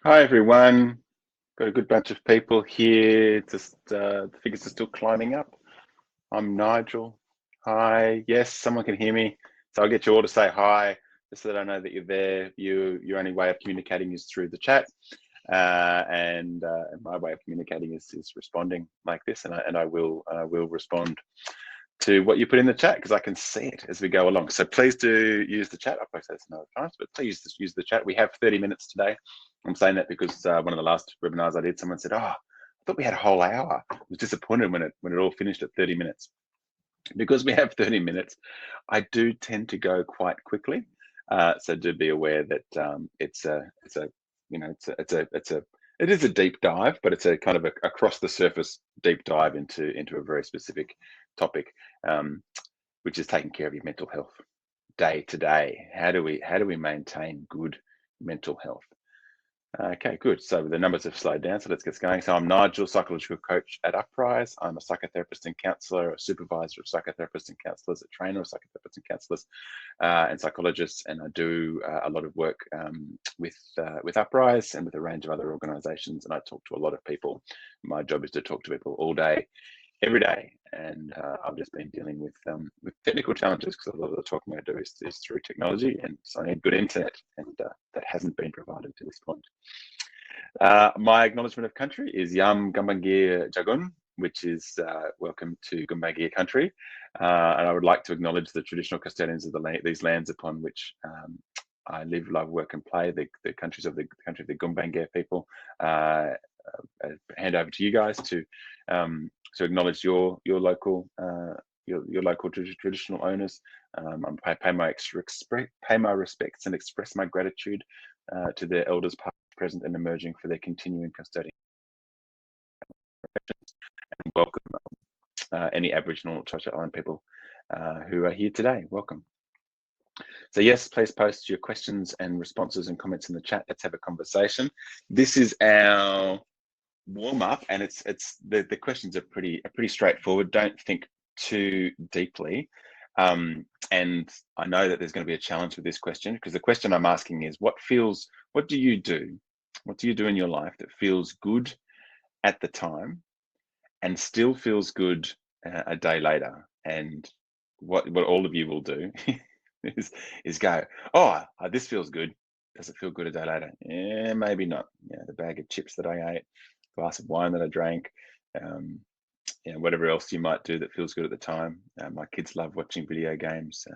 Hi everyone. Got a good bunch of people here. Just the figures are still climbing up. I'm Nigel. Hi. Yes, someone can hear me. So I'll get you all to say hi, just so that I know that you're there. Your only way of communicating is through the chat, and my way of communicating is responding like this, and I will respond to what you put in the chat because I can see it as we go along. So please do use the chat. I'll post this another time, but please just use the chat. We have 30 minutes today. I'm saying that because one of the last webinars I did, someone said, "Oh, I thought we had a whole hour." I was disappointed when it all finished at 30 minutes. Because we have 30 minutes, I do tend to go quite quickly. So do be aware that it is a deep dive, but it's a kind of across the surface deep dive into a very specific topic, um, which is taking care of your mental health day to day. How do we maintain good mental health? Okay, good. So the numbers have slowed down, so let's get going. So I'm Nigel, psychological coach at Uprise. I'm a psychotherapist and counsellor, a supervisor of psychotherapists and counsellors, a trainer of psychotherapists and counsellors, and psychologists, and I do a lot of work with Uprise and with a range of other organisations. And I talk to a lot of people. My job is to talk to people all day, every day, and I've just been dealing with technical challenges because a lot of the talking I do is through technology, and so I need good internet, and that hasn't been provided to this point. My acknowledgement of country is Yam Gambangir Jagun, which is welcome to Gambangir country, and I would like to acknowledge the traditional custodians of these lands upon which I live, love, work, and play. The country of the Gambangir people. Hand over to you guys to acknowledge your local your local traditional owners. I pay my respects and express my gratitude to their elders, past, present, and emerging, for their continuing custodian, and welcome any Aboriginal or Torres Strait Island people who are here today. Welcome. So yes, please post your questions and responses and comments in the chat. Let's have a conversation. This is our warm up, and it's the questions are pretty straightforward. Don't think too deeply. And I know that there's going to be a challenge with this question, because the question I'm asking is, what do you do? What do you do in your life that feels good at the time and still feels good a day later? And what all of you will do is go, oh, this feels good. Does it feel good a day later? Yeah, maybe not. Yeah, the bag of chips that I ate, glass of wine that I drank, whatever else you might do that feels good at the time. My kids love watching video games. I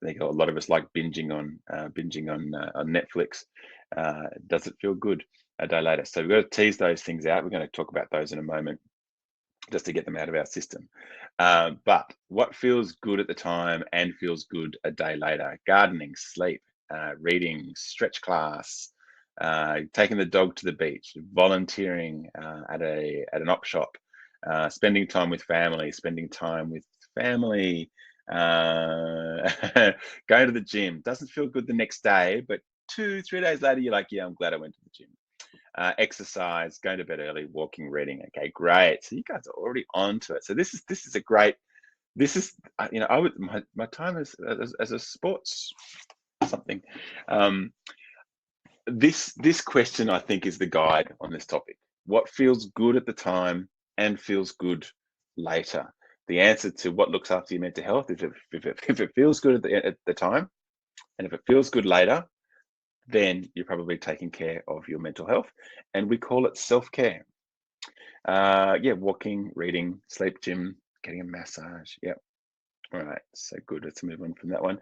think a lot of us like binging on Netflix. Does it feel good a day later? So we've got to tease those things out. We're going to talk about those in a moment, just to get them out of our system. But what feels good at the time and feels good a day later? Gardening, sleep, reading, stretch class, taking the dog to the beach, volunteering at an op shop, spending time with family, going to the gym. Doesn't feel good the next day, but 2-3 days later, you're like, yeah, I'm glad I went to the gym. Exercise, going to bed early, walking, reading. Okay, great. So you guys are already onto it. So this is a great. This is I would my time as a sports something. This question, I think, is the guide on this topic. What feels good at the time and feels good later? The answer to what looks after your mental health is if it feels good at the time, and if it feels good later, then you're probably taking care of your mental health, and we call it self-care. Walking, reading, sleep, gym, getting a massage. Yep. All right, so good. Let's move on from that one.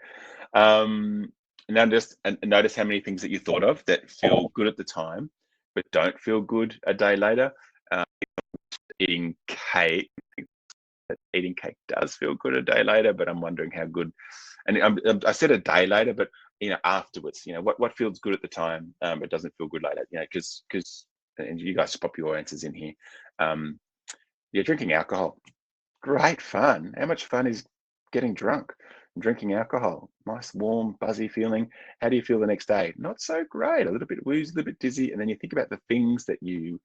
Now just notice how many things that you thought of that feel good at the time but don't feel good a day later. Eating cake does feel good a day later, but I'm wondering how good. And I said a day later, but afterwards, what feels good at the time but doesn't feel good later. Because and you guys pop your answers in here. You're drinking alcohol. Great fun. How much fun is getting drunk and drinking alcohol? Nice, warm, buzzy feeling. How do you feel the next day? Not so great. A little bit woozy, a little bit dizzy. And then you think about the things that you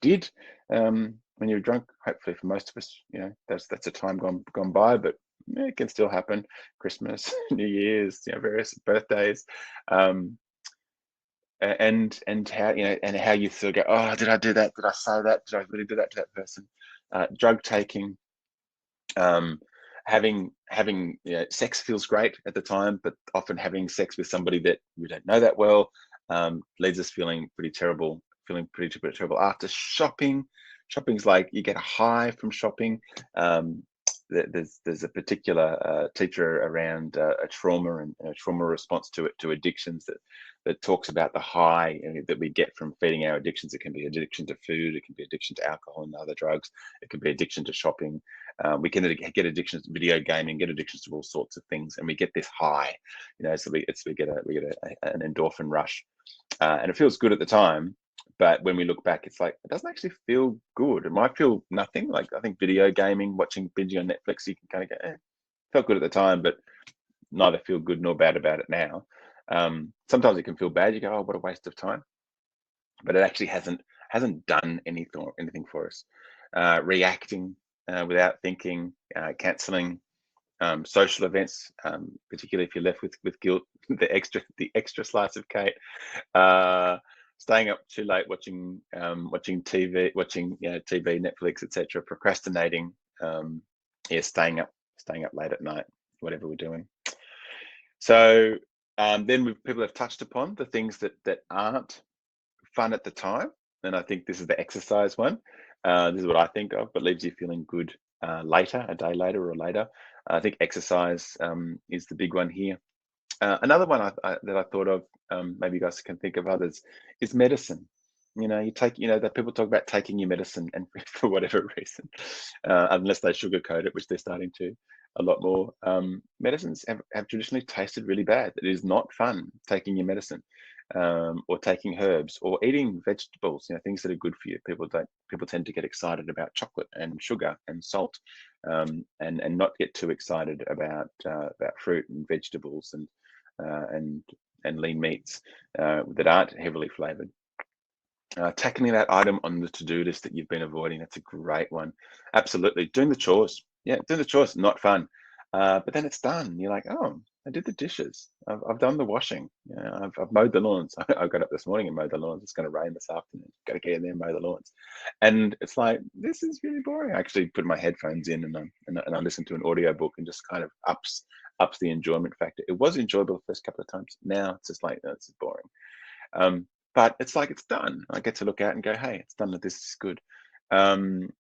did when you're drunk. Hopefully, for most of us, that's a time gone by, but it can still happen. Christmas, New Year's, various birthdays. and how, and how you sort of go, oh, did I do that? Did I say that? Did I really do that to that person? Drug taking, having sex feels great at the time, but often having sex with somebody that we don't know that well leaves us feeling pretty terrible after shopping. Shopping's like you get a high from shopping. There's a particular teacher around a trauma and a trauma response to addictions that talks about the high that we get from feeding our addictions. It can be addiction to food, it can be addiction to alcohol and other drugs, it can be addiction to shopping. We can get addictions to video gaming, get addictions to all sorts of things, and we get this high, so we get an endorphin rush, and it feels good at the time. But when we look back, it's like, it doesn't actually feel good. It might feel nothing. Like, I think video gaming, binging on Netflix, you can kind of go, felt good at the time, but neither feel good nor bad about it now. Sometimes it can feel bad. You go, oh, what a waste of time. But it actually hasn't done anything for us. Reacting without thinking, cancelling social events, particularly if you're left with guilt, the extra slice of cake. Staying up too late watching TV, Netflix, etc. Procrastinating, staying up late at night, whatever we're doing. So then people have touched upon the things that aren't fun at the time, and I think this is the exercise one. This is what I think of, but leaves you feeling good later, a day later or later. I think exercise is the big one here. Another one that I thought of, maybe you guys can think of others, is medicine. You take, that people talk about taking your medicine, and for whatever reason, unless they sugarcoat it, which they're starting to a lot more, medicines have traditionally tasted really bad. It is not fun taking your medicine, or taking herbs, or eating vegetables, things that are good for you. People tend to get excited about chocolate and sugar and salt, and not get too excited about fruit and vegetables and lean meats that aren't heavily flavored. Tackling that item on the to-do list that you've been avoiding, that's a great one. Absolutely. Doing the chores. Yeah, doing the chores, not fun. But then it's done. You're like, oh, I did the dishes. I've done the washing. I've mowed the lawns. I got up this morning and mowed the lawns. It's going to rain this afternoon. Got to get in there and mow the lawns. And it's like, this is really boring. I actually put my headphones in and I listen to an audiobook, and just kind of ups the enjoyment factor. It was enjoyable the first couple of times. Now it's just like, this is boring. But it's like, it's done. I get to look out and go, hey, it's done. This is good. Tackling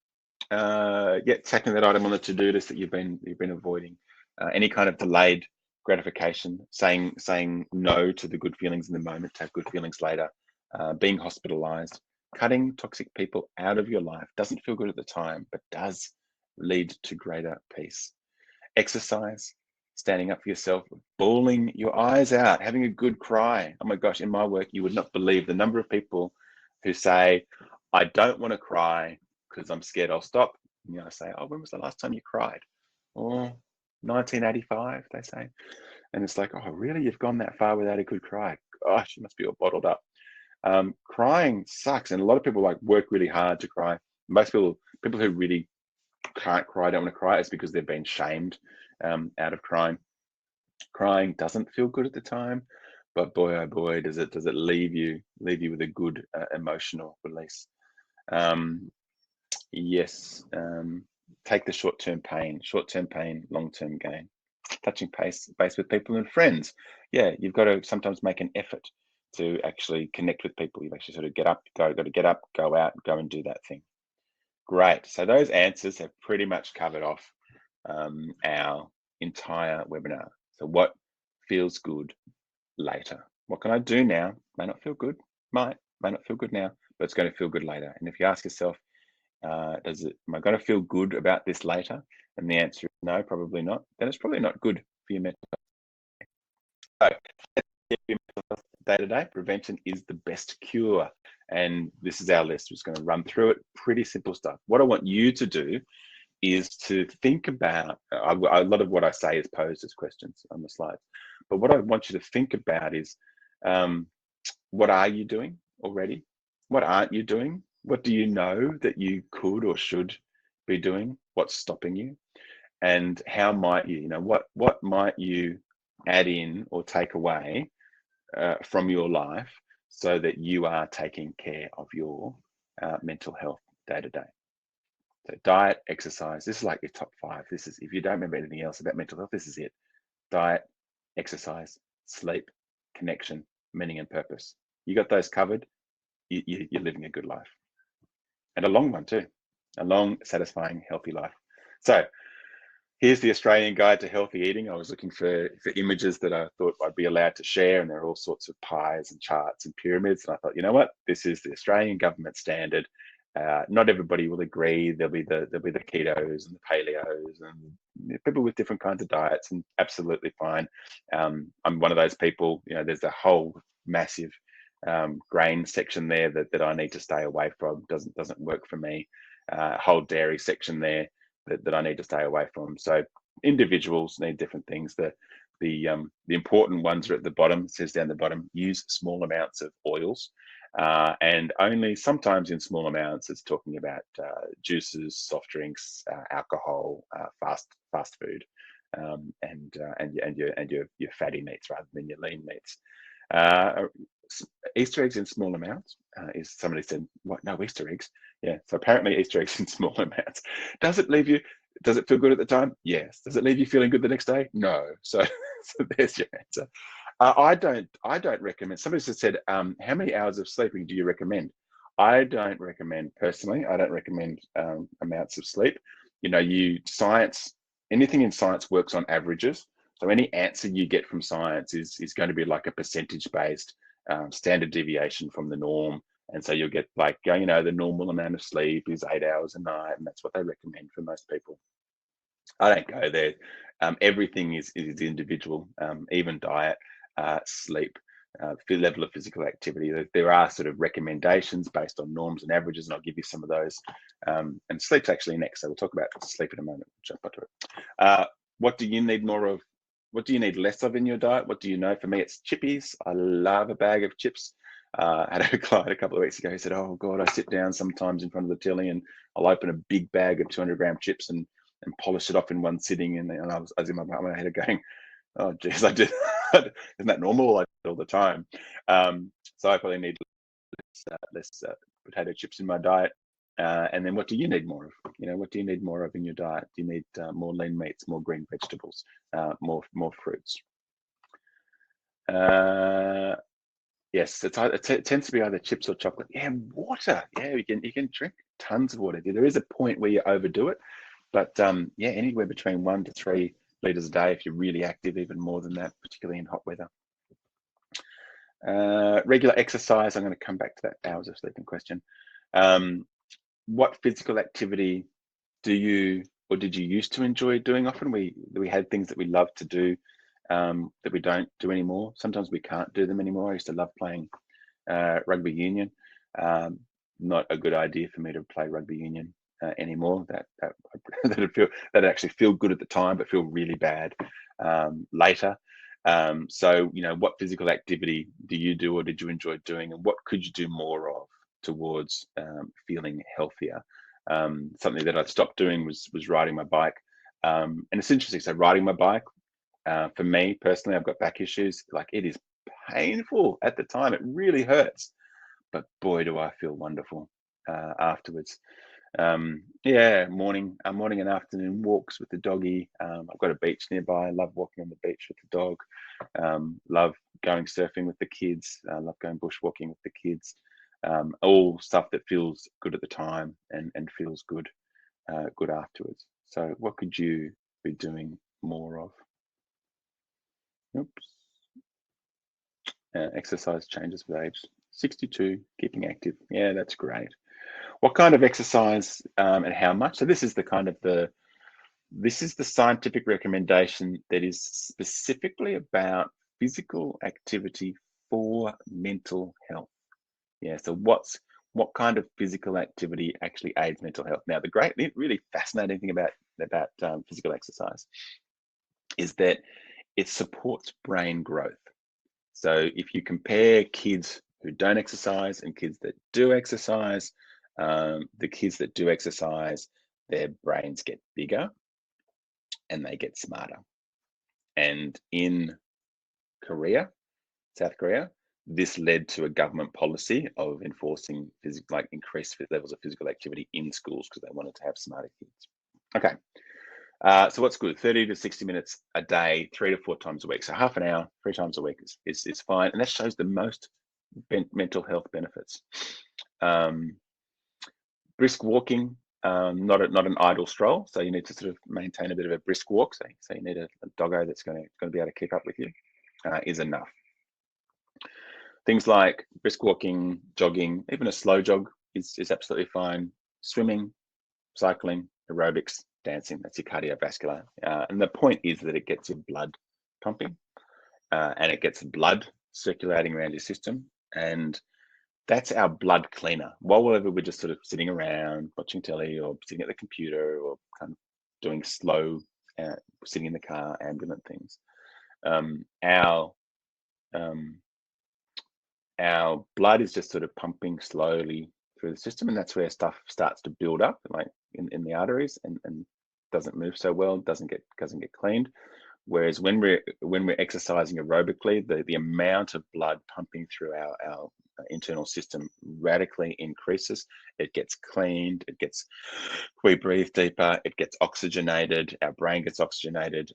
that item on the to-do list that you've been avoiding. Any kind of delayed gratification, saying no to the good feelings in the moment to have good feelings later. Being hospitalized, cutting toxic people out of your life doesn't feel good at the time, but does lead to greater peace. Exercise, standing up for yourself, bawling your eyes out, having a good cry. Oh my gosh, in my work, you would not believe the number of people who say, I don't want to cry because I'm scared I'll stop. I say, oh, when was the last time you cried? Oh, 1985, they say. And it's like, oh, really? You've gone that far without a good cry? Gosh, you must be all bottled up. Crying sucks. And a lot of people work really hard to cry. Most people who really can't cry, don't want to cry, is because they've been shamed out of crying. Crying doesn't feel good at the time, but boy, oh boy, does it leave you with a good emotional release. Yes, take the short-term pain, long-term gain. Touching base with people and friends. Yeah, you've got to sometimes make an effort to actually connect with people. You've actually sort of got to get up, go out, go and do that thing. Great. So those answers have pretty much covered off our entire webinar. So what feels good later? What can I do now? May not feel good, may not feel good now, but it's going to feel good later. And if you ask yourself, am I going to feel good about this later? And the answer is no, probably not. Then it's probably not good for your mental health. So day-to-day, prevention is the best cure. And this is our list. We're just going to run through it. Pretty simple stuff. What I want you to do is to think about, a lot of what I say is posed as questions on the slides, but what I want you to think about is, what are you doing already? What aren't you doing? What do you know that you could or should be doing? What's stopping you? And how might you, what might you add in or take away from your life so that you are taking care of your mental health day to day. So diet, exercise, this is like your top 5. This is, if you don't remember anything else about mental health, this is it. Diet, exercise, sleep, connection, meaning and purpose. You got those covered, you're living a good life. And a long one too. A long, satisfying, healthy life. So here's the Australian Guide to Healthy Eating. I was looking for images that I thought I'd be allowed to share, and there are all sorts of pies and charts and pyramids. And I thought, you know what? This is the Australian government standard. Not everybody will agree. There'll be the ketos and the paleos and people with different kinds of diets, and absolutely fine. I'm one of those people. You know, there's a whole massive grain section there that I need to stay away from. Doesn't work for me. Whole dairy section there that I need to stay away from. So individuals need different things. The important ones are at the bottom. It says down the bottom, use small amounts of oils, and only sometimes in small amounts. It's talking about juices, soft drinks, alcohol, fast food, and your fatty meats rather than your lean meats. Easter eggs in small amounts. Is somebody said, what? No, Easter eggs. Yeah, so apparently Easter eggs in small amounts. Does it feel good at the time? Yes. Does it leave you feeling good the next day? No. So there's your answer. I don't recommend. Somebody just said, how many hours of sleeping do you recommend? I don't recommend personally. I don't recommend amounts of sleep. You know, anything in science works on averages. So any answer you get from science is going to be like a percentage based standard deviation from the norm. And so you'll get like, you know, the normal amount of sleep is 8 hours a night, and that's what they recommend for most people. I don't go there. Everything is individual, even diet, sleep, level of physical activity. There are sort of recommendations based on norms and averages, and I'll give you some of those. And sleep's actually next, so we'll talk about sleep in a moment. We'll jump onto it. What do you need more of? What do you need less of in your diet? What do you know? For me, it's chippies. I love a bag of chips. I had a client a couple of weeks ago. He said, "Oh God, I sit down sometimes in front of the telly and I'll open a big bag of 200-gram chips and polish it off in one sitting." And I was in my head going, "Oh geez, I did." Isn't that normal? I do it all the time. So I probably need less potato chips in my diet. And then what do you need more of? You know, what do you need more of in your diet? Do you need more lean meats, more green vegetables, more fruits? Yes, it tends to be either chips or chocolate. Yeah, and water. Yeah, you can drink tons of water. There is a point where you overdo it, but yeah, anywhere between 1 to 3 liters a day if you're really active, even more than that, particularly in hot weather. Regular exercise. I'm going to come back to that hours of sleeping question. What physical activity do you or did you used to enjoy doing often? We had things that we loved to do that we don't do anymore. Sometimes we can't do them anymore. I used to love playing rugby union. Not a good idea for me to play rugby union anymore. That'd actually feel good at the time, but feel really bad later. So, you know, what physical activity do you do or did you enjoy doing, and what could you do more of towards feeling healthier? Something that I stopped doing was riding my bike. And it's interesting. So riding my bike, for me personally, I've got back issues. Like, it is painful at the time. It really hurts, but boy, do I feel wonderful afterwards. Yeah, morning and afternoon walks with the doggy. I've got a beach nearby. I love walking on the beach with the dog. Love going surfing with the kids. Love going bushwalking with the kids. All stuff that feels good at the time and feels good afterwards. So what could you be doing more of? Oops. Exercise changes with age. 62, keeping active. Yeah, that's great. What kind of exercise and how much? So this is the scientific recommendation that is specifically about physical activity for mental health. Yeah, so what kind of physical activity actually aids mental health? Now, the really fascinating thing about physical exercise is that it supports brain growth. So if you compare kids who don't exercise and kids that do exercise, the kids that do exercise, their brains get bigger and they get smarter. And in South Korea, this led to a government policy of enforcing increased levels of physical activity in schools because they wanted to have smarter kids. Okay, so what's good? 30 to 60 minutes a day, 3 to 4 times a week. So half an hour, 3 times a week is fine, and that shows the most mental health benefits. Brisk walking, not an idle stroll, so you need to sort of maintain a bit of a brisk walk. So you need a doggo that's going to be able to keep up with you, is enough. Things like brisk walking, jogging, even a slow jog is absolutely fine. Swimming, cycling, aerobics, dancing, that's your cardiovascular. And the point is that it gets your blood pumping, and it gets blood circulating around your system. And that's our blood cleaner. While we're just sort of sitting around watching telly or sitting at the computer or kind of doing slow, sitting in the car, ambulant things, our blood is just sort of pumping slowly through the system, and that's where stuff starts to build up, like in the arteries, and doesn't move so well, doesn't get cleaned. Whereas when we're exercising aerobically, the amount of blood pumping through our internal system radically increases. It gets cleaned. We breathe deeper. It gets oxygenated. Our brain gets oxygenated.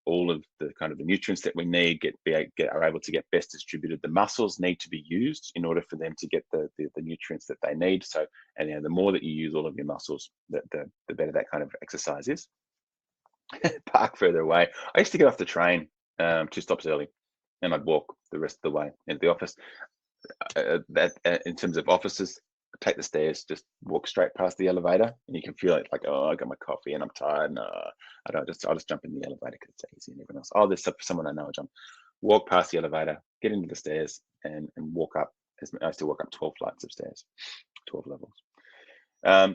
All of the kind of the nutrients that we need are able to get best distributed. The muscles need to be used in order for them to get the nutrients that they need. So, and the more that you use all of your muscles, the better that kind of exercise is. Park further away. I used to get off the train 2 stops early, and I'd walk the rest of the way into the office. In terms of offices, take the stairs, just walk straight past the elevator, and you can feel it like, oh, I got my coffee and I'm tired. No, I'll just jump in the elevator because it's easy, and everyone else, oh, there's someone I know, I'll jump. Walk past the elevator, get into the stairs, and walk up. I used to walk up 12 flights of stairs, 12 levels.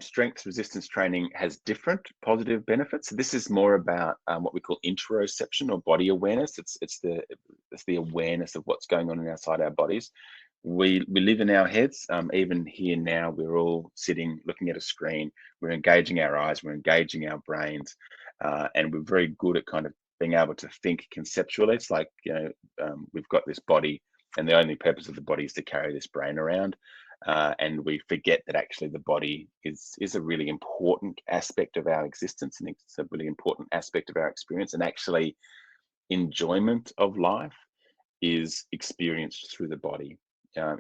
Strength resistance training has different positive benefits. This is more about what we call interoception or body awareness. It's the awareness of what's going on inside our bodies. We live in our heads. Even here now, we're all sitting looking at a screen. We're engaging our eyes. We're engaging our brains, and we're very good at kind of being able to think conceptually. It's like, we've got this body, and the only purpose of the body is to carry this brain around. And we forget that actually the body is a really important aspect of our existence, and it's a really important aspect of our experience. And actually, enjoyment of life is experienced through the body.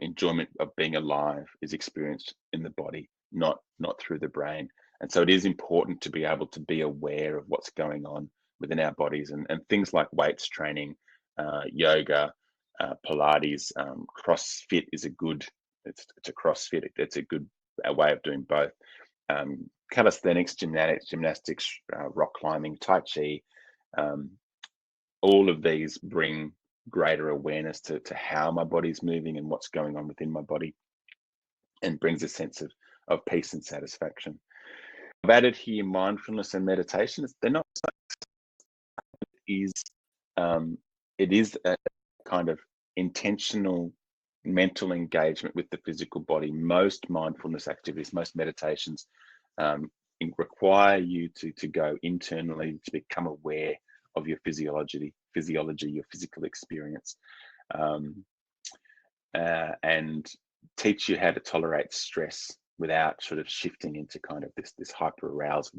Enjoyment of being alive is experienced in the body, not through the brain. And so it is important to be able to be aware of what's going on within our bodies, and things like weights training, yoga, Pilates, CrossFit is a good. It's a CrossFit. It's a good way of doing both. Calisthenics, gymnastics, rock climbing, Tai Chi, all of these bring greater awareness to how my body's moving and what's going on within my body, and brings a sense of peace and satisfaction. I've added here mindfulness and meditation. They're not. It is a kind of intentional mental engagement with the physical body. Most mindfulness activities, most meditations require you to go internally, to become aware of your physiology, your physical experience, and teach you how to tolerate stress without sort of shifting into kind of this hyper aroused.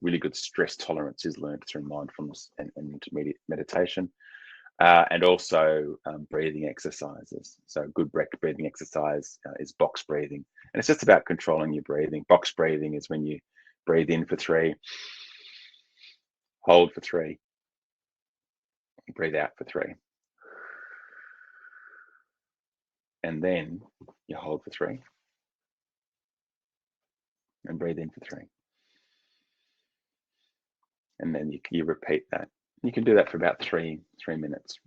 Really good stress tolerance is learned through mindfulness and intermediate meditation. And also breathing exercises. So good breathing exercise is box breathing. And it's just about controlling your breathing. Box breathing is when you breathe in for 3, hold for 3, breathe out for 3. And then you hold for 3 and breathe in for 3. And then you repeat that. You can do that for about 3 minutes.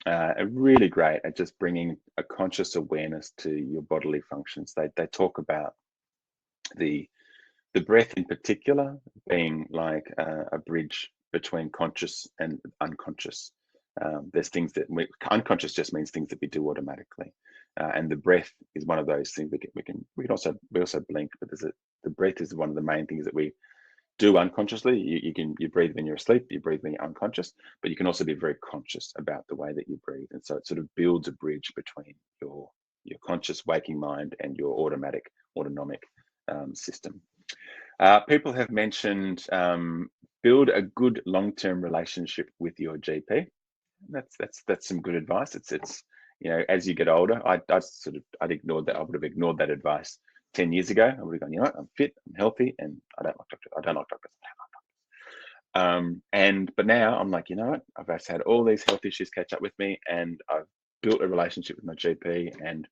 Really great at just bringing a conscious awareness to your bodily functions. They talk about the breath in particular being like a bridge between conscious and unconscious. There's things that unconscious just means things that we do automatically, and the breath is one of those things. We also blink, but the breath is one of the main things that we do unconsciously. You breathe when you're asleep, you breathe when you're unconscious, but you can also be very conscious about the way that you breathe. And so it sort of builds a bridge between your conscious waking mind and your autonomic system. People have mentioned build a good long-term relationship with your GP. That's some good advice. It's as you get older, I'd ignored that. I would have ignored that advice 10 years ago. I would have gone, you know what, I'm fit, I'm healthy, and I don't like doctors. I don't like doctors. But now I'm like, you know what, I've just had all these health issues catch up with me, and I've built a relationship with my GP, and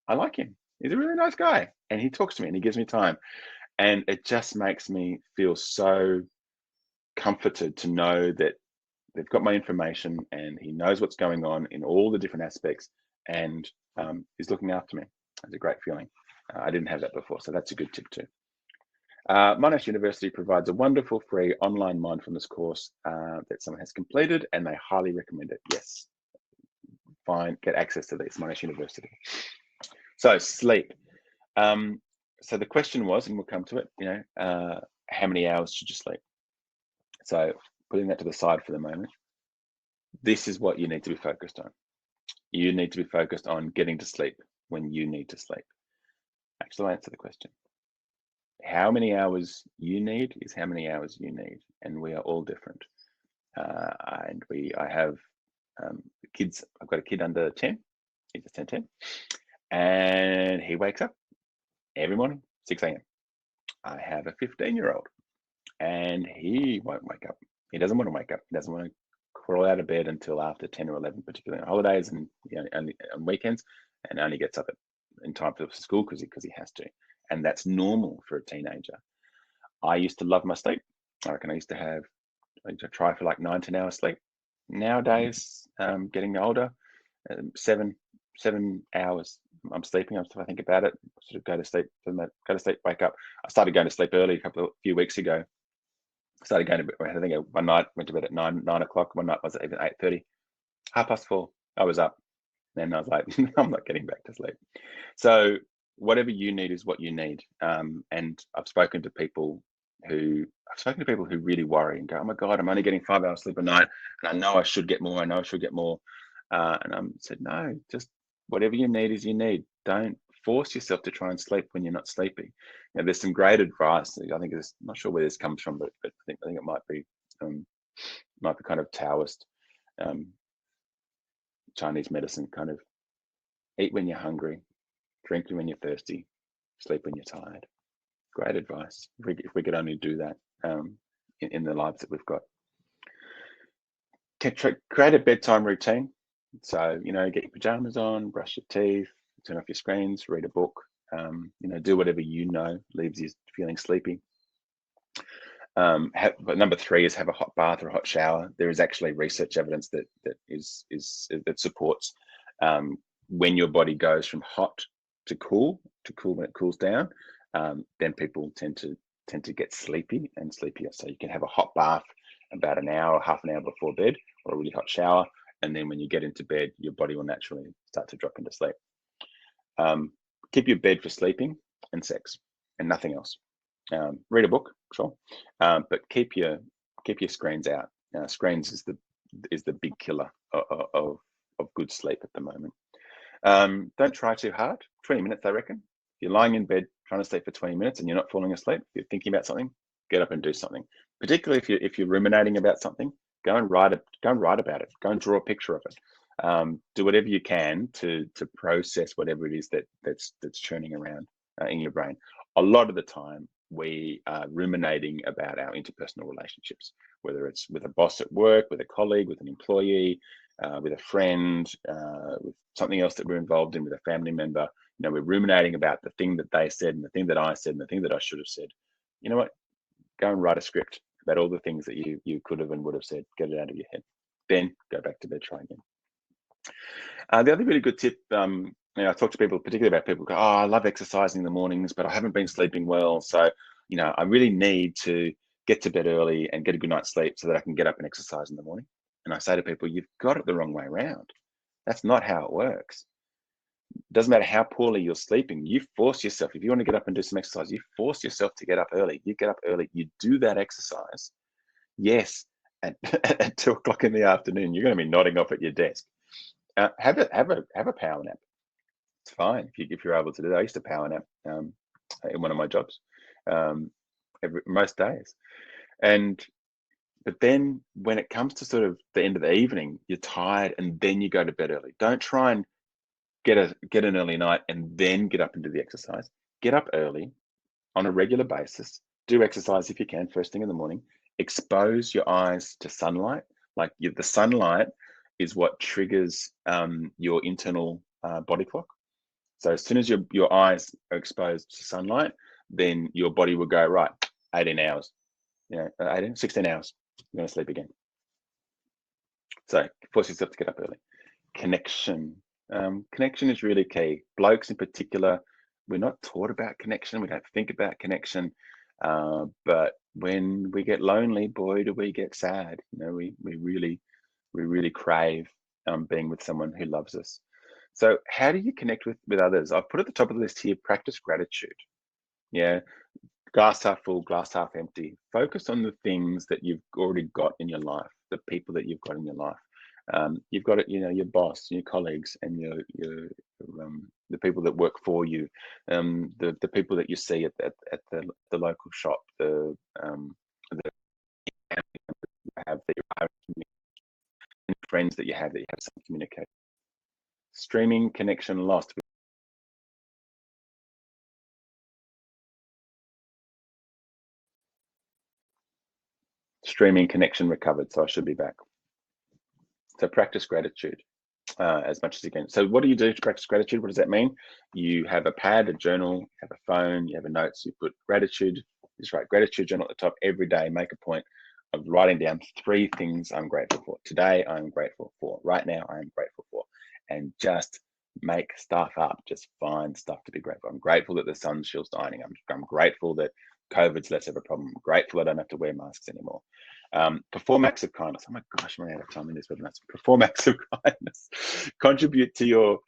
I like him. He's a really nice guy, and he talks to me and he gives me time, and it just makes me feel so comforted to know that they've got my information and he knows what's going on in all the different aspects, and he's looking after me. It's a great feeling. I didn't have that before, so that's a good tip too. Monash University provides a wonderful free online mindfulness course that someone has completed, and they highly recommend it. Yes, fine, get access to this, Monash University. So sleep. So the question was, and we'll come to it, how many hours should you sleep? So putting that to the side for the moment, this is what you need to be focused on. You need to be focused on getting to sleep when you need to sleep. Actually, I'll answer the question. How many hours you need is how many hours you need, and we are all different. I have kids. I've got a kid under 10. He's just 10, and he wakes up every morning 6 a.m. I have a 15-year-old, and he won't wake up. He doesn't want to wake up. He doesn't want to crawl out of bed until after 10 or 11, particularly on holidays and only on weekends, and only gets up in time for school because he has to. And that's normal for a teenager. I used to love my sleep. I reckon I used to try for like 9-10 hours sleep. Nowadays, getting older, 7 hours I'm sleeping. I think about it, sort of go to sleep, wake up. I started going to sleep early a few weeks ago. I started going to bed, I think one night, went to bed at 9 o'clock. One night was even 8:30, 4:30. I was up. Then I was like, I'm not getting back to sleep. So whatever you need is what you need. And I've spoken to people who really worry and go, oh my God, I'm only getting 5 hours sleep a night, and I know I should get more. And I said, no, just whatever you need is you need. Don't force yourself to try and sleep when you're not sleepy. There's some great advice. I think I'm not sure where this comes from, but I think it might be kind of Taoist, Chinese medicine, kind of eat when you're hungry, drink when you're thirsty, sleep when you're tired. Great advice. If we could only do that in the lives that we've got. Create a bedtime routine. So, get your pajamas on, brush your teeth, turn off your screens, read a book, do whatever leaves you feeling sleepy. But number 3 is have a hot bath or a hot shower. There is actually research evidence that supports when your body goes from hot to cool when it cools down, then people tend to get sleepy and sleepier. So you can have a hot bath about an hour or half an hour before bed, or a really hot shower, and then when you get into bed, your body will naturally start to drop into sleep. Keep your bed for sleeping and sex and nothing else. Read a book, sure, but keep your screens out. Screens is the big killer of good sleep at the moment. Don't try too hard. 20 minutes, I reckon. If you're lying in bed trying to sleep for 20 minutes and you're not falling asleep, if you're thinking about something, get up and do something. Particularly if you're ruminating about something, go and write about it. Go and draw a picture of it. Do whatever you can to process whatever it is that's churning around in your brain. A lot of the time, we are ruminating about our interpersonal relationships, whether it's with a boss at work, with a colleague, with an employee, with a friend, with something else that we're involved in, with a family member. We're ruminating about the thing that they said and the thing that I said and the thing that I should have said. You know what? Go and write a script about all the things that you could have and would have said. Get it out of your head. Then go back to bed, try again. The other really good tip, I talk to people, particularly about people who go, oh, I love exercising in the mornings, but I haven't been sleeping well. So, I really need to get to bed early and get a good night's sleep so that I can get up and exercise in the morning. And I say to people, you've got it the wrong way around. That's not how it works. Doesn't matter how poorly you're sleeping, you force yourself. If you want to get up and do some exercise, you force yourself to get up early. You get up early, you do that exercise. Yes, at 2 o'clock in the afternoon, you're going to be nodding off at your desk. Have a power nap. It's fine if you're able to do that. I used to power nap in one of my jobs most days, but then when it comes to sort of the end of the evening, you're tired, and then you go to bed early. Don't try and get an early night and then get up and do the exercise. Get up early on a regular basis. Do exercise if you can first thing in the morning. Expose your eyes to sunlight. Like the sunlight is what triggers your internal body clock. So as soon as your eyes are exposed to sunlight, then your body will go, right, 18 hours, 16 hours, you're going to sleep again. So force yourself to get up early. Connection. Connection is really key. Blokes in particular, we're not taught about connection. We don't think about connection. But when we get lonely, boy, do we get sad. We really crave being with someone who loves us. So how do you connect with others? I've put at the top of the list here, practice gratitude. Yeah, glass half full, glass half empty. Focus on the things that you've already got in your life, the people that you've got in your life. You've got it, your boss, your colleagues, and the people that work for you, the people that you see at the local shop, the have that you have, and friends that you have some communication. Streaming connection lost. Streaming connection recovered, so I should be back. So practice gratitude as much as you can. So what do you do to practice gratitude? What does that mean? You have a pad, a journal, you have a phone, you have a notes, you put gratitude, just write gratitude journal at the top every day. Make a point of writing down 3 things I'm grateful for. Today, I'm grateful for. Right now, I'm grateful for. And just make stuff up. Just find stuff to be grateful. I'm grateful that the sun's still shining. I'm grateful that COVID's less of a problem. I'm grateful I don't have to wear masks anymore. Perform acts of kindness. Oh my gosh, I'm running out of time in this webinar. Perform acts of kindness. Contribute to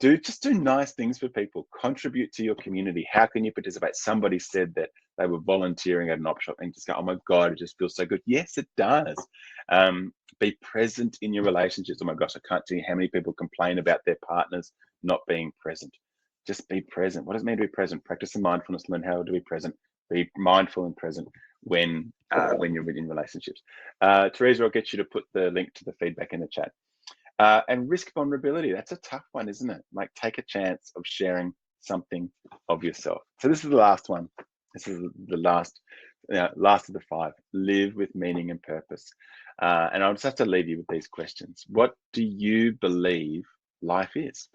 just do nice things for people. Contribute to your community. How can you participate? Somebody said that they were volunteering at an op shop and just go, oh my God, it just feels so good. Yes, it does. Be present in your relationships. Oh my gosh, I can't tell you how many people complain about their partners not being present. Just be present. What does it mean to be present? Practice some mindfulness, learn how to be present. Be mindful and present when you're within relationships. Teresa, I'll get you to put the link to the feedback in the chat. And risk vulnerability. That's a tough one, isn't it? Like, take a chance of sharing something of yourself. So this is the last one. This is the last of the 5. Live with meaning and purpose. And I'll just have to leave you with these questions. What do you believe life is?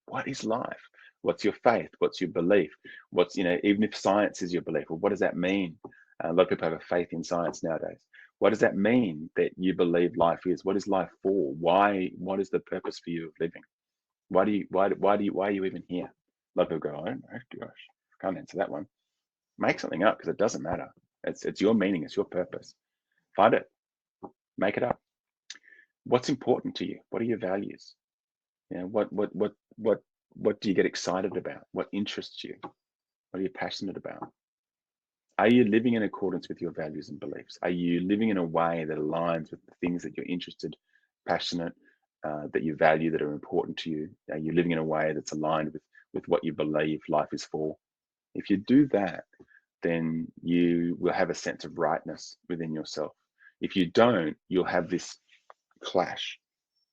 What is life? What's your faith? What's your belief? What's, even if science is your belief, well, what does that mean? A lot of people have a faith in science nowadays. What does that mean that you believe life is? What is life for? Why? What is the purpose for you of living? Why are you even here? A lot of people go, oh gosh, I can't answer that one. Make something up, because it doesn't matter. It's your meaning, it's your purpose. Find it, make it up. What's important to you? What are your values? What do you get excited about? What interests you? What are you passionate about? Are you living in accordance with your values and beliefs? Are you living in a way that aligns with the things that you're interested, passionate, that you value, that are important to you? Are you living in a way that's aligned with what you believe life is for? If you do that, then you will have a sense of rightness within yourself. If you don't, you'll have this clash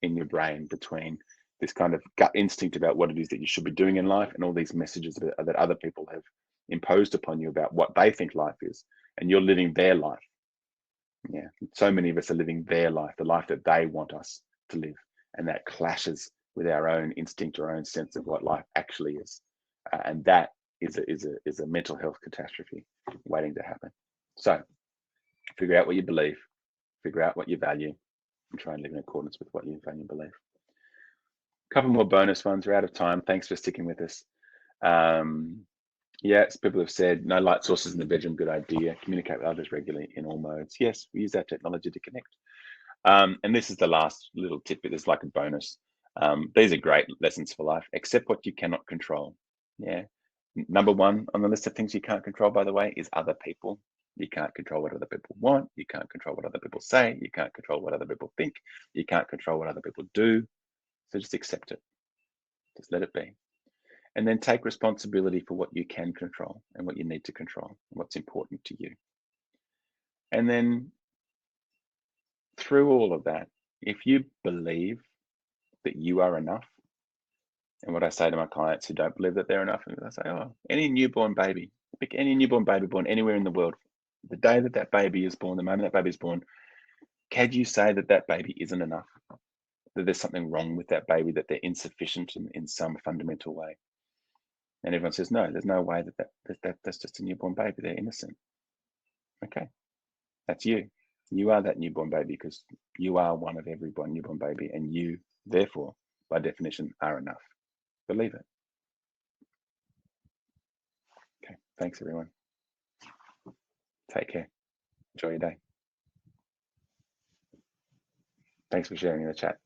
in your brain between this kind of gut instinct about what it is that you should be doing in life and all these messages that other people have imposed upon you about what they think life is, and you're living their life. Yeah, so many of us are living their life, the life that they want us to live, and that clashes with our own instinct or our own sense of what life actually is, and that is a mental health catastrophe waiting to happen. So figure out what you believe, figure out what you value, and try and live in accordance with what you value and believe. A couple more bonus ones. We're out of time. Thanks for sticking with us. Yes, people have said no light sources in the bedroom, good idea. Communicate with others regularly in all modes. Yes, we use our technology to connect. And this is the last little tidbit. It's like a bonus. These are great lessons for life. Accept what you cannot control. Yeah. Number one on the list of things you can't control, by the way, is other people. You can't control what other people want. You can't control what other people say. You can't control what other people think. You can't control what other people do. So just accept it. Just let it be. And then take responsibility for what you can control and what you need to control and what's important to you. And then through all of that, if you believe that you are enough, and what I say to my clients who don't believe that they're enough, and I say, oh, any newborn baby, pick any newborn baby born anywhere in the world, the day that that baby is born, the moment that baby is born, can you say that that baby isn't enough? That there's something wrong with that baby, that they're insufficient in some fundamental way? And everyone says, no, there's no way that's just a newborn baby. They're innocent. Okay, that's you. You are that newborn baby because you are one of every one newborn baby, and you, therefore, by definition, are enough. Believe it. Okay, thanks everyone. Take care. Enjoy your day. Thanks for sharing in the chat.